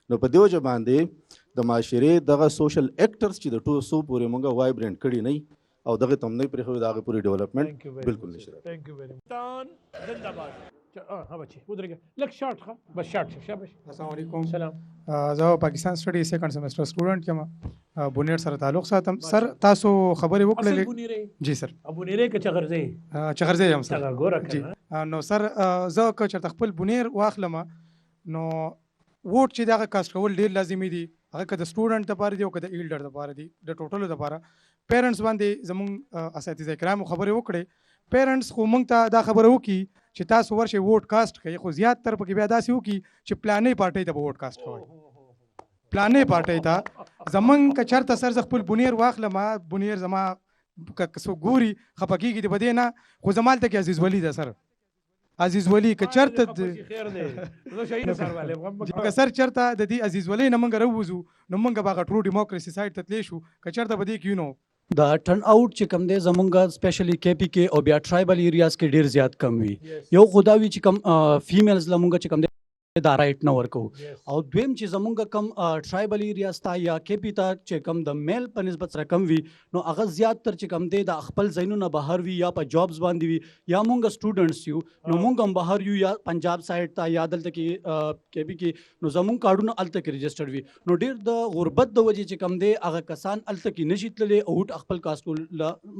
نو په دې وجه باندې د معاشرې دغه سوشل ایکټرز چې د ټول سو پورې موږ وایبرنٹ کړي نه او دغه تم نه پرېښوي د هغې پورې ډیولپمنټ بالکل نشي راغلی. ثانک یو ویری مچ. زنده‌باد. ها بچي ودرېږه لږ شارټ ښه بس شارټ شه شاباش. السلام علیکم. سلام. زه پاکستان سټډي سیکنډ سیمسټر سټوډنټ یم، بونیر سره تعلق ساتم. سر تاسو خبرې وکړلې. جی سر. ابو نیره کې چغرځي یم سر. جی نو سر زه که چېرته خپل بونیر واخلم نو ووټ چې دغه کاسټ کول ډېر لازمي دي، هغه که د سټوډنټ دپاره دي او که د ایلډر دپاره دي، د ټوټلو دپاره. پیرنټس باندې زموږ اساتذه کرامو خبرې وکړې. پیرنټس خو موږ ته دا خبره وکړي چې تاسو ورشئ ووټ کاسټ کوئ، خو زیات تر پکې بیا داسې وکړي چې پلانې پارټۍ ته به ووټ کاسټ کوئ. پلانې پارټۍ ته زموږ که چېرته سر زه خپل بونیر واخلم، بونیر زما که څوک ګوري خفه کېږي د به دې نه، خو زما هلته کې عزیز ولي ده سر. عزیز ولی که چېرته که سر چېرته د دې عزیز ولی نه موږ راووځو نو موږ به هغه ټرو ډیموکراسي سایډ ته تللی شو. که چېرته به دې کې نو دا ټرن آؤٹ چې کم دی زمونږ سپیشلی کے پی کې او بیا ټرایبل ایریاز کې ډیر زیات کم وي. یو خو دا وي چې کم فیمیلز له مونږ چې کم دی دا رائټ نه ورکو او دویم چې زمونږ کم ټرایبل ایریاز ته یا کیپی ته چې کم د میل په نسبت سره کم وي نو هغه زیات تر چې کم دی د خپل ځایونو بهر وي یا په جابز باندې وي یا مونږ سټوډنټس یو نو مونږ هم بهر یو یا پنجاب سایډ ته یا دلته کې کیپی کې نو زمونږ کارډونه الته کې رجسټر وي نو ډیر د غربت د وجې چې کم دی هغه کسان الته کې نشي تللی او خپل کاستول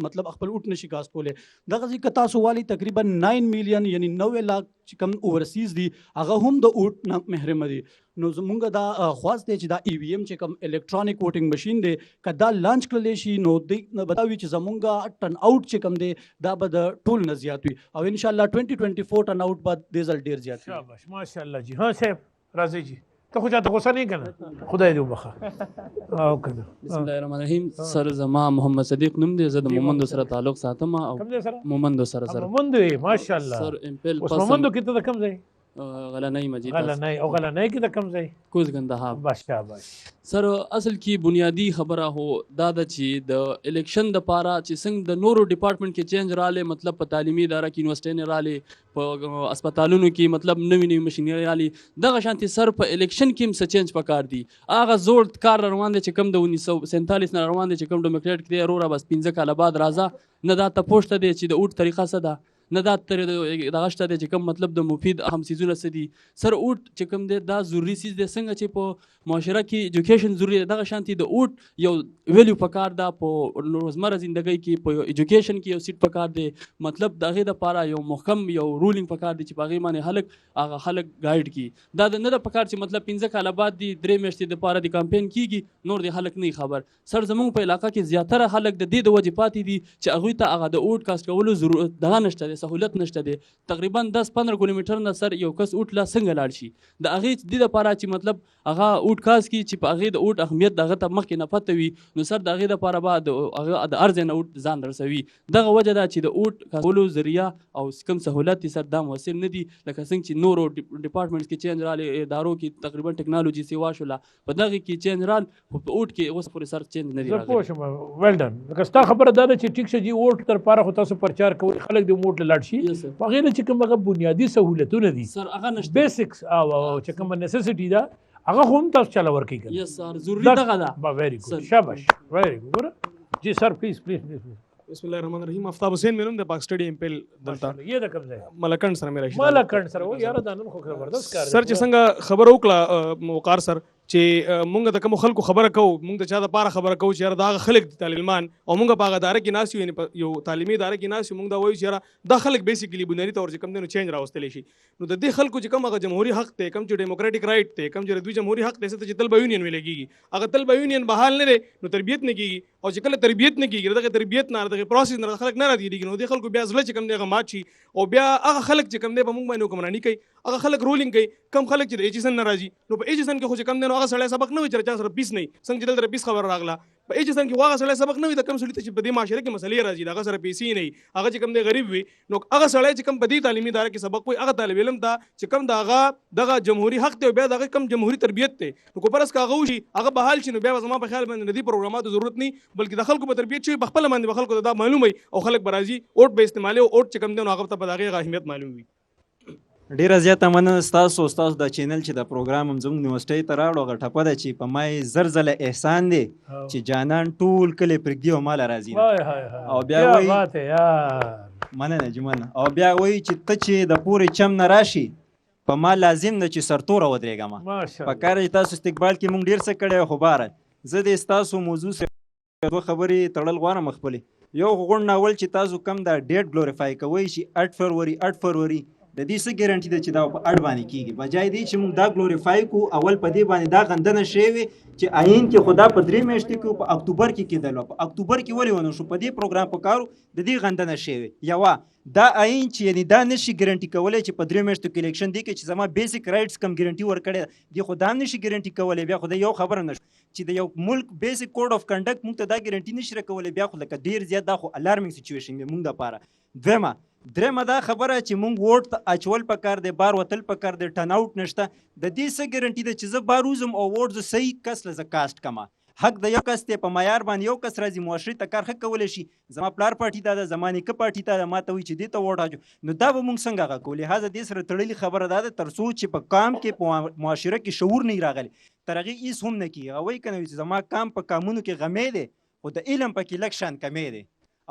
مطلب خپل اوټ نشي کاستولی دغه ځکه تاسو والی تقریبا 9 میلیون یعنی 90 لاک چې کم اوورسیز دي هغه هم د اوټ نه محرم دي نو زمونږ دا خواست دی چې دا ای وی ایم چې کم الکترونیک ووټینګ ماشین دی که دا لانچ کړلی شي نو دوی بتاوي چې زمونږ ټرن آوټ چې کم دی دا به د ټول نه زیات وي او انشاءالله 2024 ټرن آوټ به رزلټ ډیر زیات وي شاباش ماشاءالله جی ها صاحب راځي جی ته خو چاته غوسه نه کنه خدای دې وبخښه او کنه بسم الله الرحمن الرحیم سر زما محمد صدیق نوم دی زه د مومندو سره تعلق ساتم او کوم ځای سره مومندو سره مومندو ماشاءالله سر امپل اوس مومندو کې ته کوم ځای غلنۍ مسجد غلنۍ او غلنۍ کې د کوم ځای کوز ګندهاب بس شاباش سر اصل کې بنیادی خبره هو دا د چې د الیکشن د پاره چې څنګه د نورو ډپارټمنټ کې چینج رااله مطلب په تعلیمي اداره کې یونیورسيټي نه رااله په هسپتالونو کې مطلب نوې ماشينري رااله دغه شانتي سر په الیکشن کې هم څه چینج پکار دي اغه زوړ کار روان دي چې کم د 1947 نه روان دي چې کم ډیموکریټ کې اورا بس 15 کال بعد راځه نه دا تاسو ته دي چې د اوټ طریقه څه ده نه دا تر دغه شته چې کوم مطلب د مفید اهم سيزونه سدي سر اوټ چې کوم دی دا ضروری سیز دی څنګه چې په معاشره کې ایجوکیشن ضروری دی دغه شانتي د اوټ یو ویلیو پکار دا په روزمره ژوندۍ کې په ایجوکیشن کې یو سیټ پکار دی مطلب دغه د پاره یو محکم یو رولینګ پکار دی چې باغی باندې خلک گایډ کی دا نه د پکار چې مطلب 15 کال بعد دی 3 میاشتې د پاره دی کمپاین کیږي نور دی خلک نه خبر سر زمونږ په علاقې کې زیاتره خلک د دې د وجې پاتې دي چې هغه ته هغه د اوټ کاست کولو ضرورت دغه نشته سہولت نشته دی تقریبا 10-15 کیلومتر نه سر یو کس اوټ لا څنګه لاړ شي د هغه د لپاره چې مطلب هغه اوټ کاس کی چې په هغه د اوټ اهمیت دغه ته مخکې نه پته وي نو سر دغه د لپاره بعد هغه د ارز نه اوټ ځان رسوي دغه وجه دا چې د اوټ کولو ذریعہ او کوم سہولت سر دا موثر نه دي لکه څنګه چې نورو ډپارټمنټس کې چینج رااله ادارو کې تقریبا ټیکنالوژي سیوا شوله په دغه کې چینج رال په اوټ کې اوس پورې سر چینج نه دی راغلی زه پوه ویل ډن لکه ستا خبره دا ده چې ټیک شه جی اوټ تر پاره خو تاسو پرچار کوئ خلک د موټ لاړ شي هغه چې کوم هغه بنیادی سہولتونه دي سر هغه نشته بیسکس او چې کوم نیسیسټی ده هغه هم تاسو چلا ورکی کوي یس سر ضروری دغه ده با ویری ګډ شاباش ویری ګډ جی سر پلیز بسم الله الرحمن الرحیم آفتاب حسین مینم د پاک سټډي امپل دلته یہ د کوم ځای ملکند سره مې راشي ملکند سره و یار دانم خو زبردست کار سر چې څنګه خبر وکړه وقار سر چې مونږ د کوم خلکو خبره کوو مونږ د چا د پاره خبره کوو چې یار دا خلک طالبان او مونږ په هغه اداره کې ناس یو یو تعلیمي اداره کې ناس مونږ دا وایو چې یار دا خلک بیسیکلی بنیادی تور چې کوم دنو چینج راوستلی شي نو د دې خلکو چې کوم هغه جمهوریت حق ته کوم چې ډیموکراټک رائټ ته کوم چې دوی جمهوریت حق ته چې طلبه یونین ویلېږي هغه طلبه یونین بحال نه لري نو تربیت نه کیږي او چې کله تربیت نه کیږي دغه تربیت نه دغه پروسس نه خلک نه راځي نو د خلکو بیا ځل چې کوم دغه ماچی او بیا هغه خلک چې کوم دی په مونږ باندې حکمرانی کوي هغه خلک رولینګ کوي کم خلک چې د ایجسن نه راځي نو په ایجسن کې خو چې کوم دی نو هغه سړی سبق نه وي چې چا سره پیس نه څنګه چې دلته پیس خبر راغله په ایجسن کې هغه سړی سبق نه وي د کم سړي چې په دې معاشره کې مسلې راځي هغه سره پیسې نه هغه چې کوم دی غریب وي نو هغه سړی چې کوم په دې تعلیمي اداره کې سبق وي هغه طالب علم ته چې کوم دغه جمهوریت حق ته بیا دغه کم جمهوریت تربیت ته نو کو پرس کاغه وشي هغه بحال شي نو بیا زما په خیال باندې دې پروګراماتو ضرورت نه بلکې د خلکو په تربیت شي بخپل باندې به خلکو ته دا معلوم وي او خلک برازي اوټ به استعمالي او اوټ چې کوم دی نو هغه ته په دغه اهمیت معلوم وي ډیره زیاته مننه ستاسو د چینل چې د پروګرام هم زموږ یونیورسټۍ ته راوړو هغه ټپه ده چې په ما یې زر ځله احسان دی چې جانان ټول کلی پرېږدي او ماله راځي او بیا وایي مننه جی مننه او بیا وایي چې ته چې د پورې چم نه راشي په ما لازم ده چې سرتوره ودرېږم په کار چې تاسو استقبال کې مونږ ډېر څه کړی خو باره زه د ستاسو موضوع سره دوه خبرې تړل غواړم خپلې یو غونډ ناول چې تاسو کم دا ډیټ ګلوریفای کوئ چې 8 فروری د دې څه ګارانټي ده چې دا په اډ باندې کیږي بجای دی چې موږ دا ګلوریفای کو اول په دې باندې دا غندنه شوی چې آئین کې خدا په 3 میاشتې کې په اکتوبر کې کېدل په اکتوبر کې ولې ونه شو په دې پروګرام په کارو د دې غندنه شوی یوا دا آئین چې یعنی دا نشي ګارانټي کولای چې په 3 میاشتو کې الیکشن دی کې چې زما بیسیک رائټس کم ګارانټي ورکړي دی خو دا نشي ګارانټي کولای بیا خو دا یو خبره نشي چې د یو ملک بیسیک کوډ اف کنډکټ موږ ته دا ګارانټي نشي راکولای بیا خو لکه ډیر زیات دا خو الارمینګ سچويشن دی موږ لپاره درېمه دا خبره چې مونږ ووټ ته اچول پکار دی بار وتل پکار دی ټرن آوټ نشته د دې څه ګارانټي ده چې زه بار وځم او ووټ زه صحیح کس له زه کاسټ کما حق د یو کس دی په معیار باندې یو کس راځي معاشرې ته کار ښه کولی شي. زما پلار پارټي ته ده، زما نیکه پارټي ته ده، ما ته وایي چې دې ته ووټ اچوو، نو دا به موږ څنګه هغه کوو؟ لهذا دې سره تړلې خبره دا ده تر څو چې په قام کې په معاشره کې شعور نه وي راغلی تر هغې هېڅ هم نه کېږي. هغه وایي که نه وایي چې زما قام په قامونو کې غمی دی خو د علم پکې لږ شان کمی دی،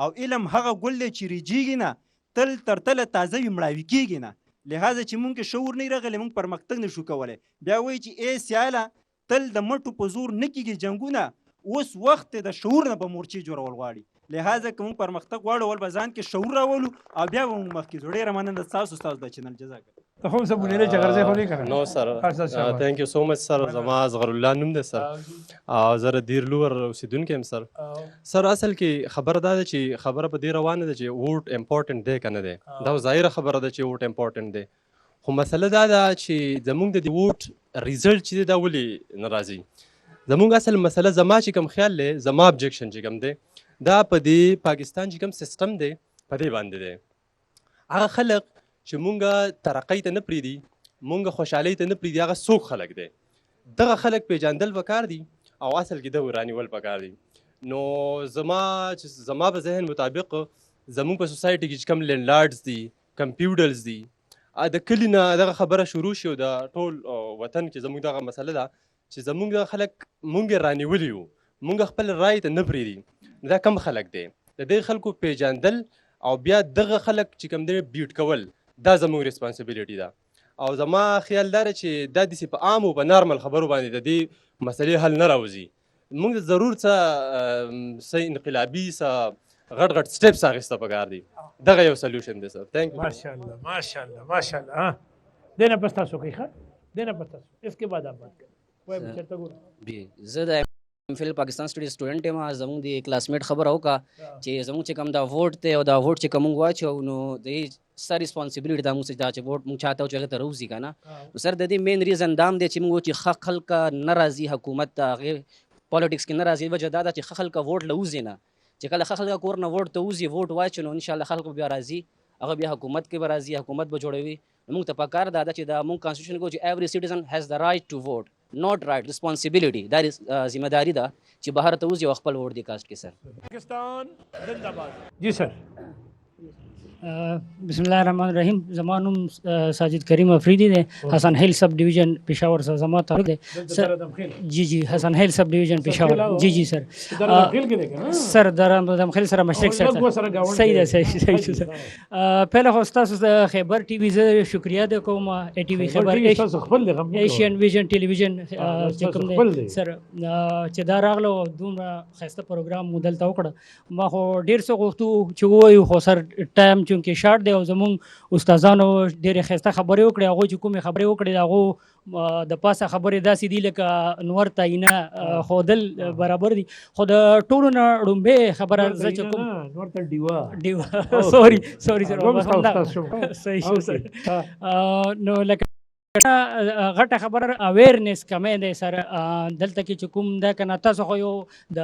او علم هغه ګل دی چې ریجېږي نه تل تر تله تازه وي مړاوي کېږي نه. لهذا چې مونږ کې شعور نه راغلی مونږ پرمختګ نه شو کولی. بیا وایي چې ای سیاله تل د مټو په زور نه کېږي جنګونه، اوس وخت دی د شعور نه به مورچې جوړول غواړي. لهذا که مونږ پرمختګ غواړو ول به ځان کې شعور راولو او بیا به مونږ مخکې ځو. ډېره مننه ستاسو د چینل جزاک ته خو سه منیره چې غرضه خو نه کنه. نو سر ثانک یو سو مچ سر. زما اصغر الله نوم دی سر او زه د دیرلور اوسیدونکی یم سر. سر اصل کې خبره دا ده چې خبره په دې روانه ده چې ووټ امپورټنټ دی که نه دی، دا ظاهره خبره ده چې ووټ امپورټنټ دی، خو مسله دا ده چې زمونږ د دې ووټ ریزلټ چې دی دا ولې نه راځي. زمونږ اصل مسله زما چې کوم خیال دی، زما ابجیکشن چې کوم دی دا په دې پاکستان چې کوم سیسټم دی په دې باندې دی. هغه خلق چې مونږ ترقۍ ته نه پرېږدي، مونږ خوشحالۍ ته نه پرېږدي، هغه څوک خلک دی؟ دغه خلک پیژندل پکار دي او اصل کې دغه رانیول پکار دي. نو زما په ذهن مطابق زمونږ په سوسایټي کې چې کوم لینډلاډز دي، کمپیوټرز دي، د کلي نه دغه خبره شروع شي او د ټول وطن کې زمونږ دغه مسله ده چې زمونږ دغه خلک مونږ رانیولي یو، مونږ خپل رای ته نه پرېږدي. دا کم خلک دی؟ د دې خلکو پیژندل او بیا دغه خلک چې کوم دی بیټ کول دا زموږ ریسپانسیبیلیټي ده. او زما خیال دا چې دا داسې په عامو په نارمل خبرو باندې د دې مسلې حل نه راوځي. موږ ضرور څه انقلابي څه غټ غټ سټیپس اخیسته پکار دي. دغه یو سلیوشن دی سر. تھینک یو. ماشاءالله ماشاءالله ماشاءالله. ها دینا پس تاسو کوي ښه دینا پس تاسو اس کے بعد آپ بات کریں. وای چرته ګور زه د فل پاکستان سټډي سټوډنټ یم. زموږ د کلاسمیټ خبره وکړه چې زموږ چې کوم دا ووټ دی او دا ووټ چې کوم واچو نو د سر ریسپانسیبিলিټي دا موږ دا چې ووټ موږ چاته او چې هغه ته روزي کنه. نو سر د دې مین ریزن دام دی چې موږ چې خلک ناراضي حکومت ته هغه پالیټکس کې ناراضي وجه دا ده چې خلک ووټ لوزي نه، چې کله خلک کور نه ووټ ته وزي ووټ واچو نو ان شاء الله خلک بیا راضي، هغه بیا حکومت کې به راضي، حکومت به جوړوي. موږ ته پکار دا ده چې دا موږ کانسټیټیوشن کو چې ایوری سټیزن هیز د رائټ ټو ووټ not right responsibility دا ذمہ داری ده چې بهر ته وځي او خپل ووټ دی کاسټ کې. سر پاکستان زندہ باد. جی سر. بسم الله الرحمن الرحیم. زما نوم ساجد کریم افریدی دی. حسن هیل سب ډیویژن پېښور سره زما تعلق دی. سر جی جی حسن هیل سب ډیویژن پېښور. جی جی سر. سر درم خیل سره مشرق سره صحیح ده صحیح سر. پہله خو تاسو د خیبر ټي وي زه شکریا د کوم ای ټي وي خیبر ایشین ویژن ټلویزیون چې کوم دی سر چې دا راغله دومره ښایسته پروګرام مو دلته وکړه. ما خو ډېر څه غوښتو چې ووایو خو سر ټایم چونکې شارټ دی او زمونږ استادانو ډېرې ښایسته خبرې وکړې. هغوی چې کومې خبرې وکړې د هغو د پاسه خبرې داسې دي لکه نور تعینه ښودل برابر دي، خو د ټولو نه ړومبې خبره زه چې کوم نور ته ډیوا سوري سر صحیح شو سر. نو لکه غټه خبر اویرنس کمې دی سر دلته کې چې کوم دا کنه تاسو خو یو د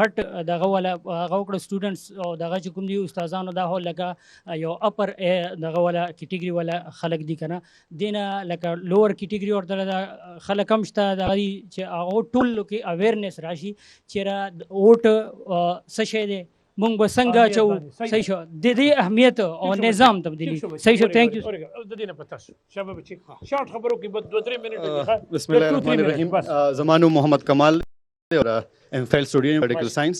غټ دغه ولا هغه وکړه سټوډنټس او دغه چې کوم دی استادانو دا هو لکه یو اپر دغه ولا کیټګري ولا خلک دي کنه دینه لکه لوور کیټګري ورته خلک هم شته دغه چې هغه ټول کې اویرنس راشي چې ووټ څه شی دی مونږ به څنګه چو. صحیح شو د دې اهمیت او نظام تبدیلی. صحیح شو. تھینک یو. د دې نه پتا شابه بچي شارټ خبرو کې بس 2-3 منټ. بسم الله الرحمن الرحیم. زمانو محمد کمال اور ایم فیل اسټوډنټ میډیکل ساينس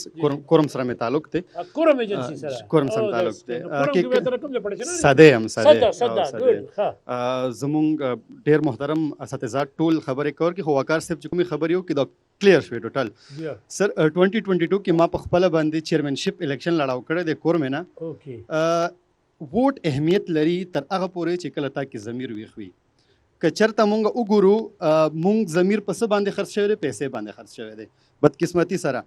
کورم سره مې تعلق دی. کورم ایجنسی سره کورم سره تعلق دی. حقیقت ساده هم ساده زمونږ ډیر محترم اساتذه ټول خبرې کور کې هواکار صاحب چې کومي خبرې یو کې دا کلیر شوی ټوټل. سر 2022 کې ما په خپل باندې چیرمنشپ الیکشن لړاو کړی د کور مې نه. ووټ اهمیت لري تر هغه پورې چې کله تا کې ضمیر ویښ وي. که چرته مونږ وګورو مونږ ضمیر په څه باندې خرڅ شوی دی؟ پیسې باندې خرڅ شوی دی. بدقسمتي سره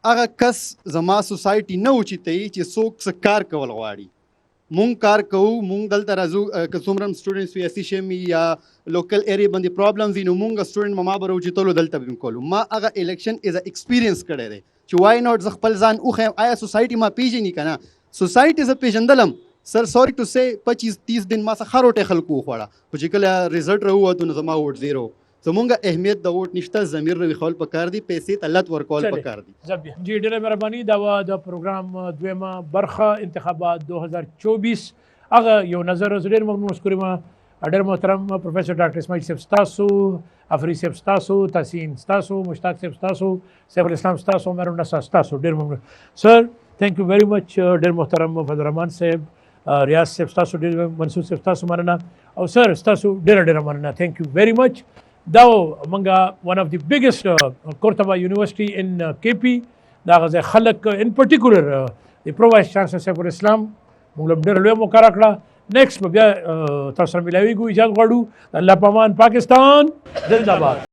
هغه کس زما سوسایټي نه اوچتوي چې څوک څه کار کول غواړي. مونږ کار کوو، مونږ دلته راځو که څومره سټوډنټس وي اسي شمي یا لوکل ایریا باندې پرابلم وي نو مونږ سټوډنټ ما به راوچتلو دلته به کولو. ما هغه الیکشن از ایکسپیرینس کړی دی چې وای ناٹ زه خپل ځان وښیم آیا سوسایټي ما پیژني که نه. سوسایټي زه پیژندلم سر سوري ټو سه 25-30 دن ما څخه روټه خلکو خوړه خو چې کله ریزلټ راووتو نو زما ووټ زیرو. زمونږ اهمیت د ووټ نشته ضمیر نه ویښول پکار دي پیسې ته لت ورکول پکار دي جی ډېره مهرباني دا وه د پروګرام دویمه برخه انتخابات 2024 هغه یو نظر زه ډېر ممنون کوم ډېر محترم پروفیسر ډاکټر اسماعیل صاحب ستاسو افریدي صاحب ستاسو تحسین ستاسو مشتاق صاحب ستاسو سیف الاسلام ستاسو عمر النسا ستاسو ډېر ممنون سر تھینک یو ویری مچ ډېر محترم فضل الرحمن صاحب ریاض صاحب ستاسو ډېر منصور صاحب ستاسو مننه او سر ستاسو ډېره مننه تھینک یو ویری مچ دا منګه ون اف دی بیګست کورتبا یونیورسيټي ان KP دا غزه خلک ان پرټیکولر دی پرو وایس چانسلر سیف الاسلام موږ ډېر لوی موقع راکړه نیکسټ بیا تاسو سره ملاویږو اجازه غواړو الله پامان پاکستان زنده باد